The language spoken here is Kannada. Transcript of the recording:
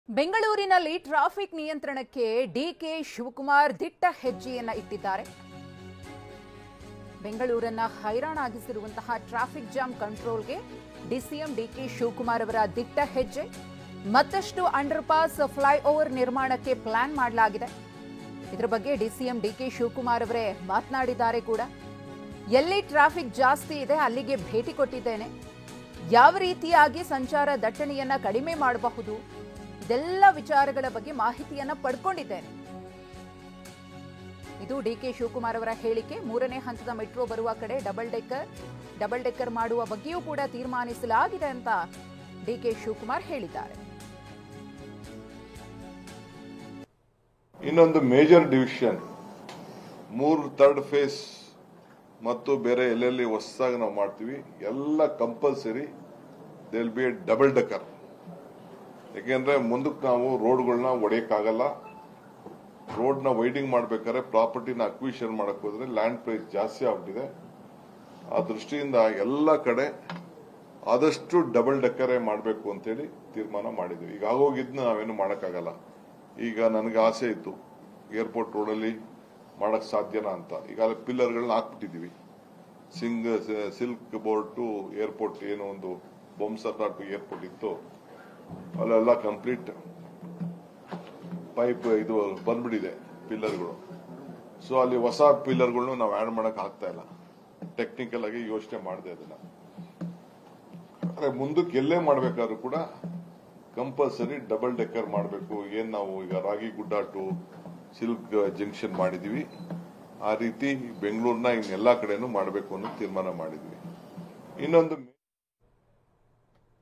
ಬೆಂಗಳೂರಿನಲ್ಲಿ ಟ್ರಾಫಿಕ್ ನಿಯಂತ್ರಣಕ್ಕೆ ಡಿಕೆ ಶಿವಕುಮಾರ್ ದಿಟ್ಟ ಹೆಜ್ಜೆಯನ್ನ ಇಟ್ಟಿದ್ದಾರೆ. ಬೆಂಗಳೂರನ್ನ ಹೈರಾಣಾಗಿಸಿರುವಂತಹ ಟ್ರಾಫಿಕ್ ಜಾಮ್ ಕಂಟ್ರೋಲ್ಗೆ ಡಿಸಿಎಂ ಡಿಕೆ ಶಿವಕುಮಾರ್ ಅವರ ದಿಟ್ಟ ಹೆಜ್ಜೆ. ಮತ್ತಷ್ಟು ಅಂಡರ್ ಪಾಸ್ ಫ್ಲೈಓವರ್ ನಿರ್ಮಾಣಕ್ಕೆ ಪ್ಲಾನ್ ಮಾಡಲಾಗಿದೆ. ಇದರ ಬಗ್ಗೆ ಡಿಸಿಎಂ ಡಿಕೆ ಶಿವಕುಮಾರ್ ಅವರೇ ಮಾತನಾಡಿದ್ದಾರೆ ಕೂಡ. ಎಲ್ಲಿ ಟ್ರಾಫಿಕ್ ಜಾಸ್ತಿ ಇದೆ ಅಲ್ಲಿಗೆ ಭೇಟಿ ಕೊಟ್ಟಿದ್ದೇನೆ. ಯಾವ ರೀತಿಯಾಗಿ ಸಂಚಾರ ದಟ್ಟಣೆಯನ್ನ ಕಡಿಮೆ ಮಾಡಬಹುದು ಇದೆಲ್ಲ ವಿಚಾರಗಳ ಬಗ್ಗೆ ಮಾಹಿತಿಯನ್ನ ಪಡ್ಕೊಂಡಿದ್ದೇನೆ. ಇದು ಡಿಕೆ ಶಿವಕುಮಾರ್ ಅವರ ಹೇಳಿಕೆ. 3ನೇ ಹಂತದ ಮೆಟ್ರೋ ಬರುವ ಕಡೆ ಡಬಲ್ ಡೆಕ್ಕರ್ ಮಾಡುವ ಬಗ್ಗೆಯೂ ಕೂಡ ತೀರ್ಮಾನಿಸಲಾಗಿದೆ ಅಂತ ಡಿಕೆ ಶಿವಕುಮಾರ್ ಹೇಳಿದ್ದಾರೆ. ಇನ್ನೊಂದು ಮೇಜರ್ ಡಿವಿಷನ್ 3 ಥರ್ಡ್ ಫೇಸ್ ಮತ್ತು ಬೇರೆ ಎಲ್ಲೆಲ್ಲಿ ಹೊಸದಾಗಿ ನಾವು ಮಾಡ್ತೀವಿ ಎಲ್ಲ compulsory they will be A double decker. ಯಾಕೆಂದ್ರೆ ಮುಂದಕ್ಕೆ ನಾವು ರೋಡ್ಗಳನ್ನ ಒಡೆಯಕ್ಕಾಗಲ್ಲ. ರೋಡ್ನ ವೈಡಿಂಗ್ ಮಾಡ್ಬೇಕಾದ್ರೆ ಪ್ರಾಪರ್ಟಿನ ಅಕ್ವಿಷನ್ ಮಾಡಕ್ ಹೋದ್ರೆ ಲ್ಯಾಂಡ್ ಪ್ರೈಸ್ ಜಾಸ್ತಿ ಆಗ್ಬಿಟ್ಟಿದೆ. ಆ ದೃಷ್ಟಿಯಿಂದ ಎಲ್ಲ ಕಡೆ ಆದಷ್ಟು ಡಬಲ್ ಡೆಕ್ಕರೇ ಮಾಡಬೇಕು ಅಂತೇಳಿ ತೀರ್ಮಾನ ಮಾಡಿದ್ವಿ. ಈಗ ಆಗೋಗಿದ್ನ ನಾವೇನು ಮಾಡಕ್ಕಾಗಲ್ಲ. ಈಗ ನನಗೆ ಆಸೆ ಇತ್ತು ಏರ್ಪೋರ್ಟ್ ರೋಡಲ್ಲಿ ಮಾಡಕ್ ಸಾಧ್ಯನಾ ಅಂತ. ಈಗ ಪಿಲ್ಲರ್ಗಳನ್ನ ಹಾಕ್ಬಿಟ್ಟಿದೀವಿ. ಸಿಲ್ಕ್ ಬೋರ್ಡ್ ಟು ಏರ್ಪೋರ್ಟ್ ಏನೋ ಒಂದು ಬೊಮ್ಸರ್ನಾಡ್ ಟು ಏರ್ಪೋರ್ಟ್ ಇತ್ತು, ಅಲ್ಲೆಲ್ಲ ಕಂಪ್ಲೀಟ್ ಪೈಪ್ ಇದು ಬಂದ್ಬಿಟ್ಟಿದೆ ಪಿಲ್ಲರ್ಗಳು. ಸೊ ಅಲ್ಲಿ ಹೊಸ ಪಿಲ್ಲರ್ಗಳನ್ನು ನಾವು ಆಡ್ ಮಾಡಕ್ ಆಗ್ತಾ ಇಲ್ಲ. ಟೆಕ್ನಿಕಲ್ ಆಗಿ ಯೋಚನೆ ಮಾಡಿದೆ ಅದನ್ನ. ಮುಂದಕ್ಕೆ ಎಲ್ಲೇ ಮಾಡ್ಬೇಕಾದ್ರೂ ಕೂಡ ಕಂಪಲ್ಸರಿ ಡಬಲ್ ಡೆಕ್ಕರ್ ಮಾಡಬೇಕು. ಏನ್ ನಾವು ಈಗ ರಾಗಿಗುಡ್ಡ ಟು ಸಿಲ್ಕ್ ಜಂಕ್ಷನ್ ಮಾಡಿದೀವಿ, ಆ ರೀತಿ ಬೆಂಗಳೂರಿನ ಇನ್ನೆಲ್ಲಾ ಕಡೆನೂ ಮಾಡಬೇಕು ಅನ್ನೋ ತೀರ್ಮಾನ ಮಾಡಿದ್ವಿ. ಇನ್ನೊಂದು